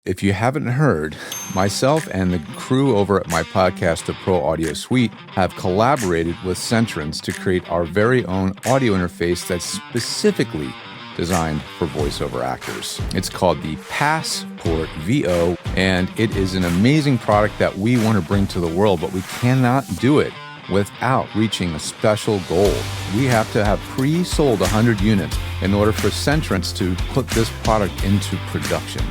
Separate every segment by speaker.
Speaker 1: If you haven't heard, myself and the crew over at my podcast, The Pro Audio Suite, have collaborated with Centrance to create our very own audio interface that's specifically designed for voiceover actors. It's called the Passport VO, and it is an amazing product that we want to bring to the world, but we cannot do it without reaching a special goal. We have to have pre-sold 100 units in order for Centrance to put this product into production.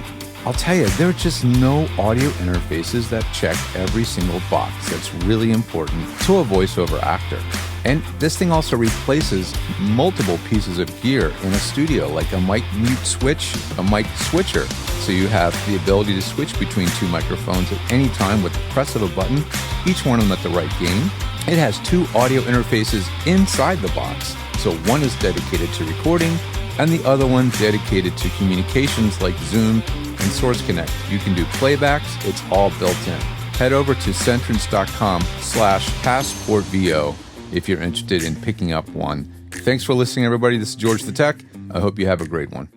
Speaker 1: I'll tell you, there are just no audio interfaces that check every single box that's really important to a voiceover actor. And this thing also replaces multiple pieces of gear in a studio, like a mic mute switch, a mic switcher. So you have the ability to switch between two microphones at any time with the press of a button, each one of them at the right gain. It has two audio interfaces inside the box. So one is dedicated to recording, and the other one dedicated to communications like Zoom and Source Connect. You can do playbacks, it's all built in. Head over to centrance.com/passportvo if you're interested in picking up one. Thanks for listening, everybody. This is George the Tech. I hope you have a great one.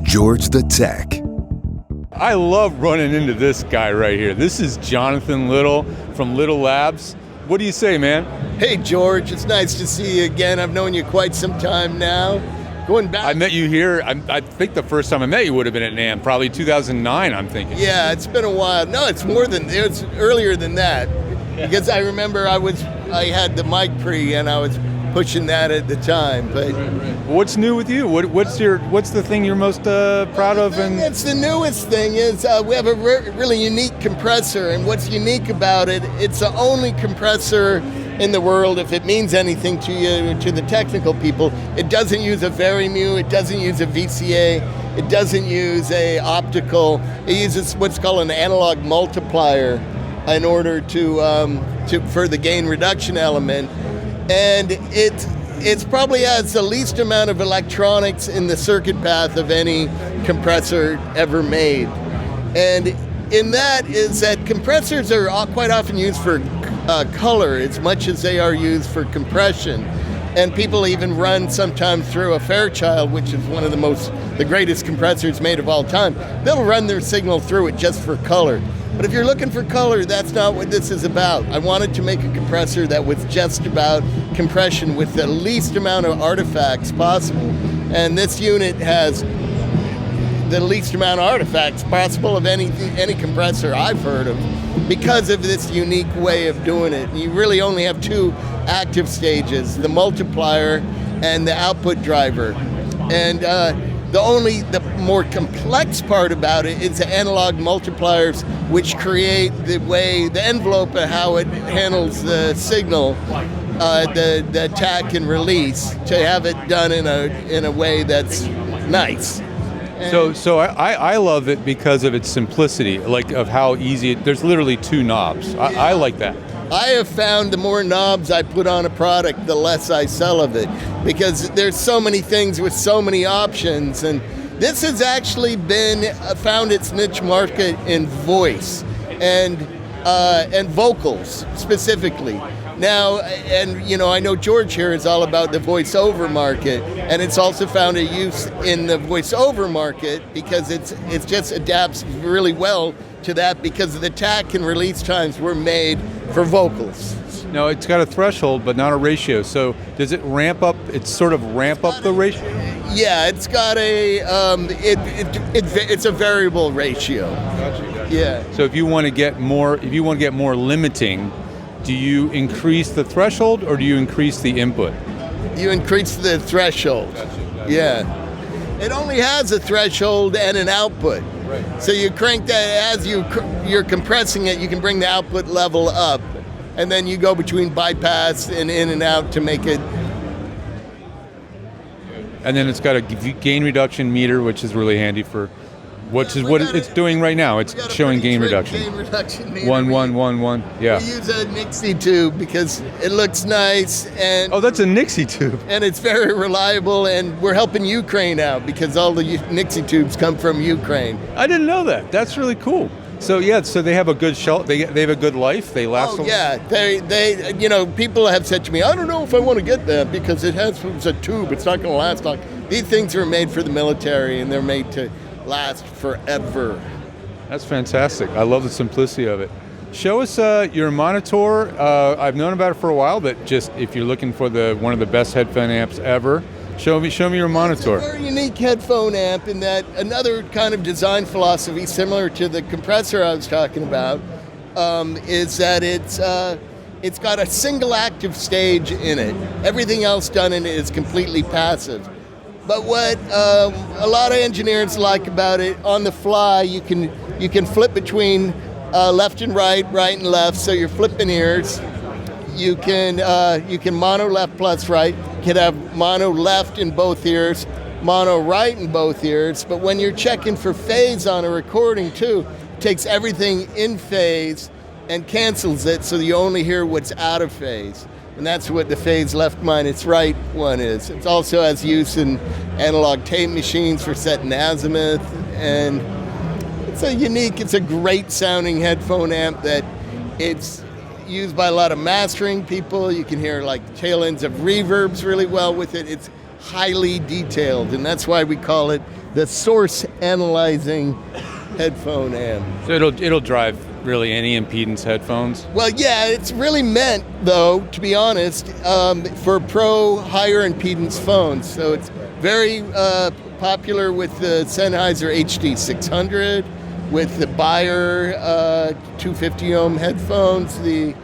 Speaker 2: George the Tech.
Speaker 1: I love running into this guy right here. This is Jonathan Little from Little Labs. What do you say, man?
Speaker 3: Hey, George. It's nice to see you again. I've known you quite some time now. Going back.
Speaker 1: I met you here. I think the first time I met you would have been at NAMM, probably 2009, I'm thinking.
Speaker 3: Yeah, it's been a while. No, it's earlier than that. Yeah. Because I remember I had the mic pre and I was pushing that at the time. But
Speaker 1: what's new with you? What's the thing you're most proud of? And
Speaker 3: it's the newest thing is we have a really unique compressor, and what's unique about it, it's the only compressor in the world, if it means anything to you, to the technical people. It doesn't use a Varimu, it doesn't use a VCA, it doesn't use a optical. It uses what's called an analog multiplier in order for the gain reduction element. And it probably has the least amount of electronics in the circuit path of any compressor ever made. And in that is that compressors are quite often used for color as much as they are used for compression. And people even run sometimes through a Fairchild, which is one of the greatest compressors made of all time. They'll run their signal through it just for color. But if you're looking for color, that's not what this is about. I wanted to make a compressor that was just about compression with the least amount of artifacts possible. And this unit has the least amount of artifacts possible of any compressor I've heard of because of this unique way of doing it. You really only have two active stages, the multiplier and the output driver. And the more complex part about it is the analog multipliers, which create the envelope of how it handles the signal, the attack and release, to have it done in a way that's nice.
Speaker 1: So I love it because of its simplicity, like of how easy there's literally two knobs. I like that.
Speaker 3: I have found the more knobs I put on a product, the less I sell of it, because there's so many things with so many options, and this has actually found its niche market in voice and vocals specifically. Now, and I know George here is all about the voiceover market, and it's also found a use in the voiceover market because it just adapts really well to that because the attack and release times were made for vocals.
Speaker 1: No, it's got a threshold, but not a ratio. So does it ramp up? It's sort of ramp up the ratio.
Speaker 3: Yeah, it's got it's a variable ratio.
Speaker 1: Gotcha.
Speaker 3: Yeah.
Speaker 1: So if you want to get more limiting, do you increase the threshold or do you increase the input?
Speaker 3: You increase the threshold. Gotcha. Yeah. It only has a threshold and an output. Right. So you crank that as you're compressing it, you can bring the output level up. And then you go between bypass and in and out to make it.
Speaker 1: And then it's got a gain reduction meter, which is really handy for what it's doing right now. It's showing gain reduction.
Speaker 3: Gain reduction meter.
Speaker 1: 1 1 1 1. Yeah.
Speaker 3: We use a Nixie tube because it looks nice and.
Speaker 1: Oh, that's a Nixie tube.
Speaker 3: And it's very reliable, and we're helping Ukraine out because all the Nixie tubes come from Ukraine.
Speaker 1: I didn't know that. That's really cool. So they have a good shelf. They have a good life. They last.
Speaker 3: Oh yeah, they people have said to me, I don't know if I want to get that because it's a tube. It's not going to last long. These things are made for the military, and they're made to last forever.
Speaker 1: That's fantastic. I love the simplicity of it. Show us your Monotor. I've known about it for a while, but just if you're looking for one of the best headphone amps ever, show me your Monotor.
Speaker 3: It's a very unique headphone amp in that another kind of design philosophy similar to the compressor I was talking about is that it's got a single active stage in it. Everything else done in it is completely passive. But what a lot of engineers like about it, on the fly, you can flip between left and right, right and left, so you're flipping ears. You can mono left plus right. You can have mono left in both ears, mono right in both ears. But when you're checking for phase on a recording too, it takes everything in phase and cancels it, so you only hear what's out of phase. And that's what the phase left minus right one is. It also has use in analog tape machines for setting azimuth, and it's a great sounding headphone amp that it's used by a lot of mastering people. You can hear like tail ends of reverbs really well with it. It's highly detailed, and that's why we call it the source analyzing headphone amp.
Speaker 1: So it'll drive really any impedance headphones?
Speaker 3: Well, yeah, it's really meant, though, to be honest, for pro higher impedance phones. So it's very popular with the Sennheiser HD600, with the Bayer 250 ohm headphones, the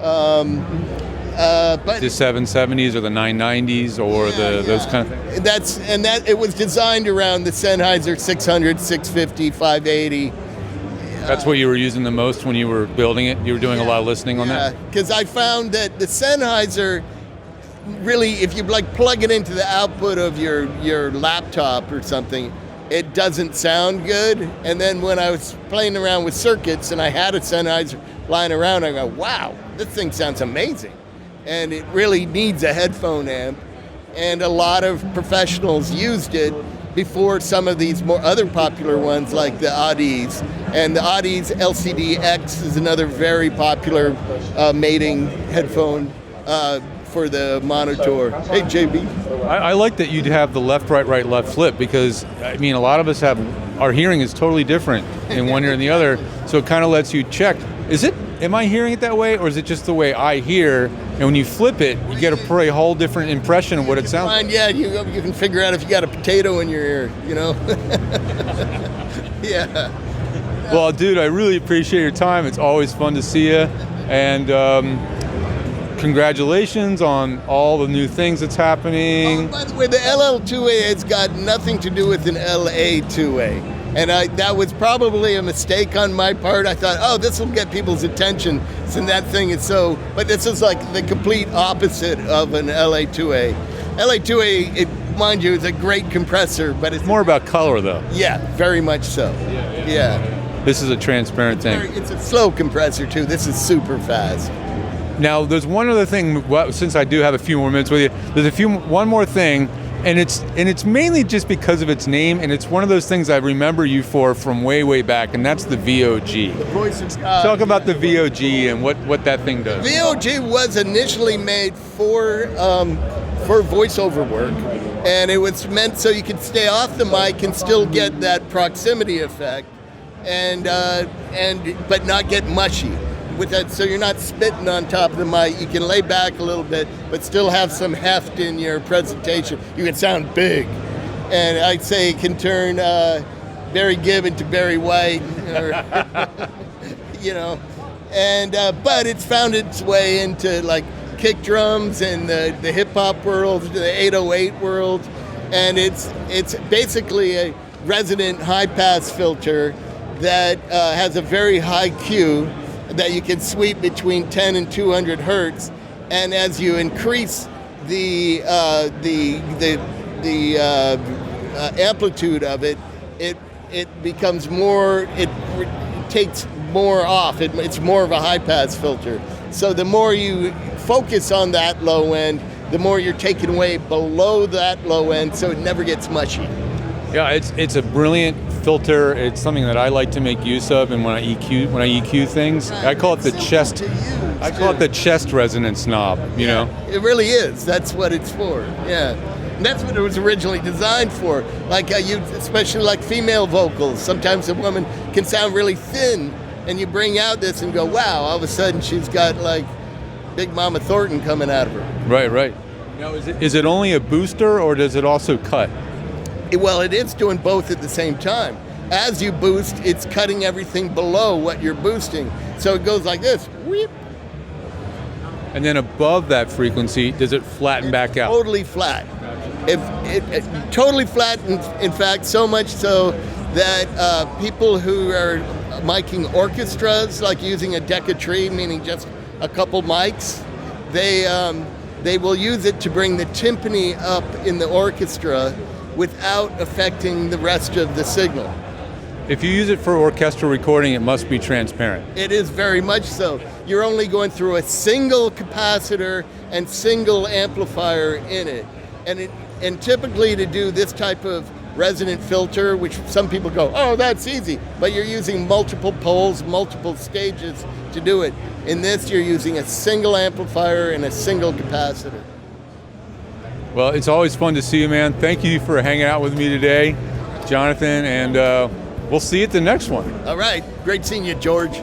Speaker 1: 770s or the 990s or those kind of things.
Speaker 3: It was designed around the Sennheiser 600, 650, 580.
Speaker 1: That's what you were using the most when you were building it? You were doing a lot of listening on that?
Speaker 3: Yeah, because I found that the Sennheiser, really, if you plug it into the output of your laptop or something, it doesn't sound good. And then when I was playing around with circuits and I had a Sennheiser lying around, I go, wow, this thing sounds amazing. And it really needs a headphone amp. And a lot of professionals used it before some of these more other popular ones like the Audis. And the Audis LCD-X is another very popular mating headphone for the Monotor. Hey, JB.
Speaker 1: I like that you'd have the left, right, right, left flip, because, I mean, a lot of us our hearing is totally different in one ear and the other, so it kind of lets you check. Am I hearing it that way, or is it just the way I hear? And when you flip it, you get a whole different impression of what it sounds like.
Speaker 3: Yeah, you can figure out if you got a potato in your ear, you know? Yeah.
Speaker 1: Well, dude, I really appreciate your time. It's always fun to see you. And congratulations on all the new things that's happening.
Speaker 3: Oh, by the way, the LL2A has got nothing to do with an LA2A. And that was probably a mistake on my part. I thought, oh, this will get people's attention. And that thing is but this is like the complete opposite of an LA2A. LA2A, mind you, is a great compressor, but it's
Speaker 1: more about color, though.
Speaker 3: Yeah, very much so. Yeah.
Speaker 1: This is a transparent thing.
Speaker 3: It's a slow compressor, too. This is super fast.
Speaker 1: Now, there's one other thing, since I do have a few more minutes with you, there's one more thing, and it's mainly just because of its name, and it's one of those things I remember you from way, way back, and that's the VOG.
Speaker 3: The voice of God.
Speaker 1: Talk about the VOG and what that thing does.
Speaker 3: VOG was initially made for voiceover work, and it was meant so you could stay off the mic and still get that proximity effect, but not get mushy. With that, so you're not spitting on top of the mic. You can lay back a little bit, but still have some heft in your presentation. You can sound big, and I'd say it can turn Barry Gibb into Barry White, or you know. And but it's found its way into like kick drums and the hip hop world, the 808 world, and it's basically a resonant high pass filter that has a very high Q that you can sweep between 10 and 200 hertz, and as you increase the amplitude of it, it becomes more. It takes more off. It's more of a high pass filter. So the more you focus on that low end, the more you're taking away below that low end, so it never gets mushy.
Speaker 1: Yeah, it's a brilliant filter. It's something that I like to make use of, and when I EQ things, I call it the chest. I call it the chest resonance knob. You know,
Speaker 3: it really is. That's what it's for. Yeah. And that's what it was originally designed for. Like especially like female vocals. Sometimes a woman can sound really thin, and you bring out this and go, wow, all of a sudden she's got like Big Mama Thornton coming out of her.
Speaker 1: Right. Now, is it only a booster, or does it also cut?
Speaker 3: Well, it is doing both at the same time. As you boost, it's cutting everything below what you're boosting. So it goes like this. Whoop.
Speaker 1: And then above that frequency, does it flatten back out?
Speaker 3: Totally flat. If it totally flat, in fact, so much so that people who are miking orchestras, like using a deck of tree, meaning just a couple mics, they will use it to bring the timpani up in the orchestra without affecting the rest of the signal.
Speaker 1: If you use it for orchestral recording, it must be transparent.
Speaker 3: It is very much so. You're only going through a single capacitor and single amplifier in it. And typically to do this type of resonant filter, which some people go, oh, that's easy, but you're using multiple poles, multiple stages to do it. In this, you're using a single amplifier and a single capacitor.
Speaker 1: Well, it's always fun to see you, man. Thank you for hanging out with me today, Jonathan, and we'll see you at the next one.
Speaker 3: All right. Great seeing you, George.